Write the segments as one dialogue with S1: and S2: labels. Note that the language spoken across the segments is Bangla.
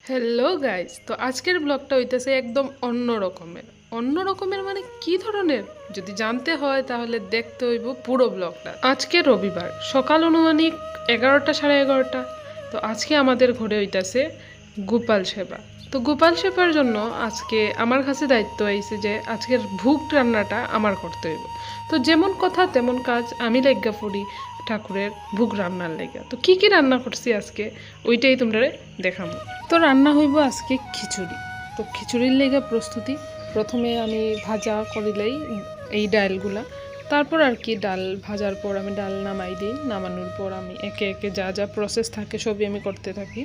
S1: হ্যালো গাইস, তো আজকের ব্লগটা হইতেছে একদম অন্য রকমের মানে কি ধরনের যদি জানতে হয় তাহলে দেখতে হইব পুরো ব্লগটা। আজকে রবিবার সকাল অনুমানিক 11টা সাড়ে 11টা। তো আজকে আমাদের ঘরে হইতাছে গোপাল সেবা। তো গোপাল সেবার জন্য আজকে আমার কাছে দায়িত্ব আইছে যে আজকের ভোগ রান্নাটা আমার করতে হইব। তো যেমন কথা তেমন কাজ, আমি লেগা পড়ি ঠাকুরের ভোগ রান্নার লেগা। তো কি কি রান্না করছি আজকে ওইটাই তোমরা দেখাবো। তো রান্না হইব আজকে খিচুড়ি। তো খিচুড়ির লেগে প্রস্তুতি, প্রথমে আমি ভাজা করিলেই এই ডালগুলা, তারপর আর কি ডাল ভাজার পর আমি ডাল নামাই দিই। নামানোর পর আমি একে একে যা যা প্রসেস থাকে সবই আমি করতে থাকি।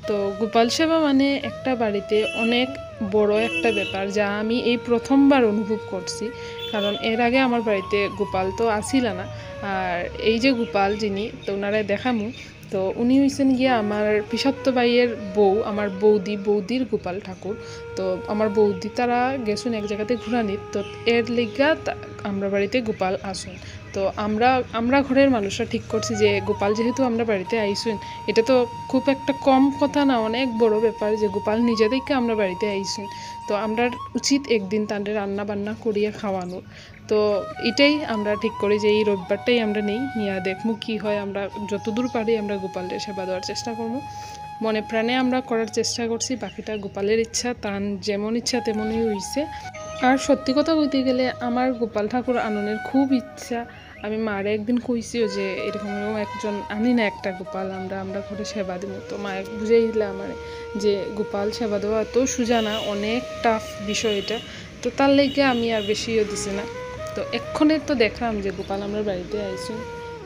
S1: তো গোপাল সেবা মানে একটা বাড়িতে অনেক বড় একটা ব্যাপার, যা আমি এই প্রথমবার অনুভব করছি। কারণ এর আগে আমার বাড়িতে গোপাল তো আসিল না। আর এই যে গোপাল যিনি, তো ওনারা দেখামু। তো উনি হয়েছেন গিয়া আমার পিসাত্ত ভাইয়ের বউ, আমার বৌদির গোপাল ঠাকুর। তো আমার বৌদি তারা গেছুন এক জায়গাতে ঘুরানিত, তো এর লিগা আমরা বাড়িতে গোপাল আসুন। তো আমরা ঘরের মানুষরা ঠিক করছি যে গোপাল যেহেতু আমরা বাড়িতে আইসুন, এটা তো খুব একটা কম কথা না, অনেক বড় ব্যাপার যে গোপাল নিজেদেরকে আমরা বাড়িতে আইসুন। তো আমরা উচিত একদিন তাদের রান্না বান্না করিয়ে খাওয়ানোর। তো এটাই আমরা ঠিক করি যে এই রবিবারটাই আমরা নিয়ে দেখবো কি হয়। আমরা যতদূর পারি আমরা গোপালের সেবা দেওয়ার চেষ্টা করবো, মনে প্রাণে আমরা করার চেষ্টা করছি। বাকিটা গোপালের ইচ্ছা, তার যেমন ইচ্ছা তেমনই হইছে। আর সত্যি কথা বলতে গেলে আমার গোপাল ঠাকুর আননের খুব ইচ্ছা। আমি মারে একদিন কইছিও যে এরকম একজন আনি না একটা গোপাল, আমরা ঘরে সেবা দিব। তো মায়ে বুঝাই দিলে আমার যে গোপাল সেবা দেওয়া এত সোজা না, অনেক টাফ বিষয় এটা। তো তার লেগে আমি আর বেশিও দিছি না। তো এক্ষণে তো দেখলাম যে গোপাল আমরা বাড়িতে আইসি,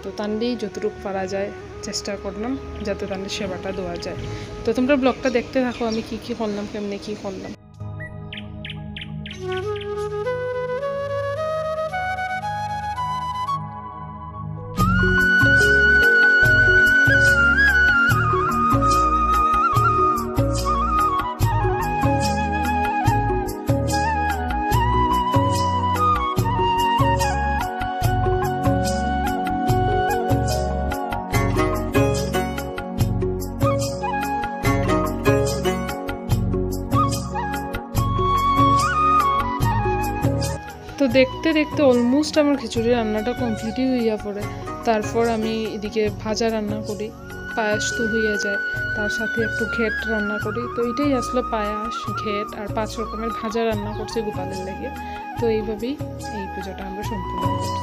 S1: তো তান্ডেই যতটুকু পারা যায় চেষ্টা করলাম যাতে তাদের সেবাটা দেওয়া যায়। তো তোমরা ব্লগটা দেখতে থাকো আমি কি কি করলাম, কেমনে কি করলাম। তো দেখতে দেখতে অলমোস্ট আমার খিচুড়ি রান্নাটা কমপ্লিটই হইয়া পড়ে। তারপর আমি এদিকে ভাজা রান্না করি, পায়াস তো হইয়া যায়, তার সাথে একটু ঘেট রান্না করি। তো এটাই আসলে পায়াস, ঘেট আর 5 রকমের ভাজা রান্না করছি গোপালের লেগে। তো এইভাবেই এই পুজোটা আমরা সম্পূর্ণ করছি।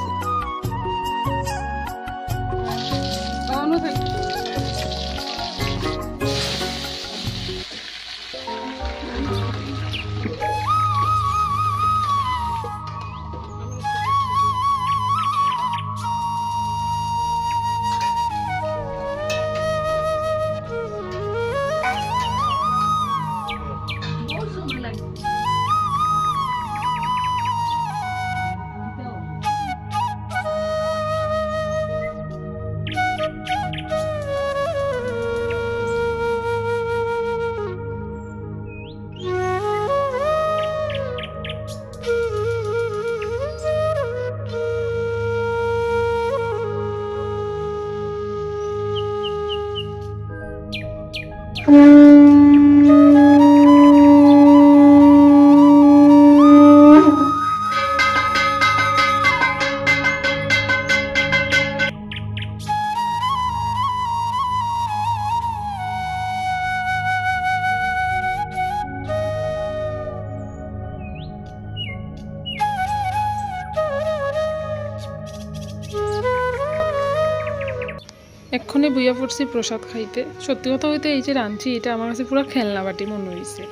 S1: এক্ষণে বইয়া পড়ছি প্রসাদ খাইতে। সত্যি কথা হইতে এই যে রাঁধছি এটা আমার কাছে পুরো খেলনা বাটি মনে হয়েছে।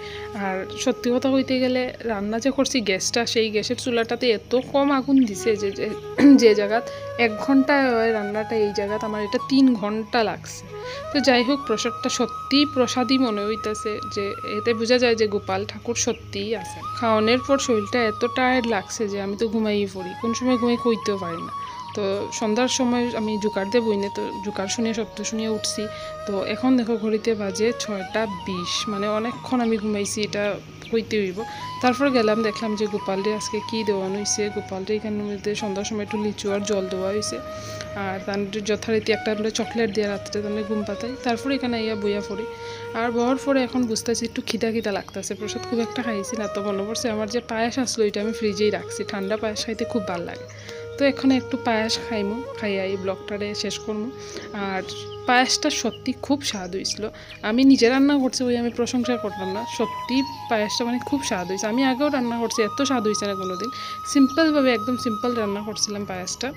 S1: আর সত্যি কথা হইতে গেলে রান্না যে করছি গ্যাসটা, সেই গ্যাসের চুলাটাতে এত কম আগুন দিছে যে যে জায়গাত 1 ঘন্টায় হয় রান্নাটা, এই জায়গাত আমার এটা 3 ঘন্টা লাগছে। তো যাই হোক, প্রসাদটা সত্যিই প্রসাদই মনে হইতেছে, যে এতে বোঝা যায় যে গোপাল ঠাকুর সত্যিই আছে। খাওয়ানোর পর শরীরটা এত টায়ার্ড লাগছে যে আমি তো ঘুমাইয়ে পড়ি, কোন সময় ঘুমাই কইতেও পারি না। তো তো সন্ধ্যার সময় আমি জোকার দিয়ে বইনে, তো জোকার শুনিয়ে শব্দ শুনিয়ে উঠছি। তো এখন দেখো ঘড়িতে বাজে 6:20, মানে অনেকক্ষণ আমি ঘুমাইছি, এটা হইতে হইব। তারপর গেলাম, দেখলাম যে গোপালরে আজকে কী দেওয়ানো হয়েছে। গোপালরে এখানের মধ্যে সন্ধ্যার সময় একটু লিচু আর জল দেওয়া হয়েছে, আর তার যথারীতি একটা চকলেট দিয়ে রাত্রে তাহলে ঘুম পাতাই। তারপরে এখানে ইয়া বইয়া পড়ি, আর বহর পরে এখন বুঝতেছি একটু খিদা লাগতেছে। প্রসাদ খুব একটা খাইছি না, তো মনে পড়ছে আমার যে পায়েস আসলো ওইটা আমি ফ্রিজেই রাখছি, ঠান্ডা পায়েস খাইতে খুব ভালো লাগে। তো এখন একটু পায়েস খাইমু, খাইয়া এই ব্লগটারে শেষ করবো। আর পায়েসটা সত্যি খুব স্বাদ হয়েছিল। আমি নিজে রান্না করছি, ওই আমি প্রশংসা করলাম না, সত্যি পায়েসটা মানে খুব স্বাদ হয়েছে। আমি আগেও রান্না করছি, এত স্বাদ হয়েছে না কোনো দিন। সিম্পলভাবে একদম সিম্পল রান্না করছিলাম পায়েসটা,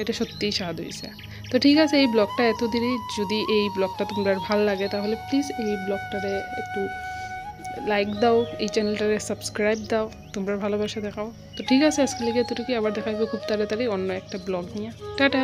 S1: এটা সত্যিই স্বাদ হয়েছে। তো ঠিক আছে, এই ব্লগটা এত দিনই, যদি এই ব্লগটা তোমরা ভালো লাগে তাহলে প্লিজ এই ব্লগটারে একটু লাইক দাও, এই চ্যানেলটারে সাবস্ক্রাইব দাও, তোমরা ভালোবাসা দেখাও। তো ঠিক আছে, আজকে লেগে এতটুকুই, আবার দেখা যাবে খুব তাড়াতাড়ি অন্য একটা ব্লগ নিয়ে। টাটা।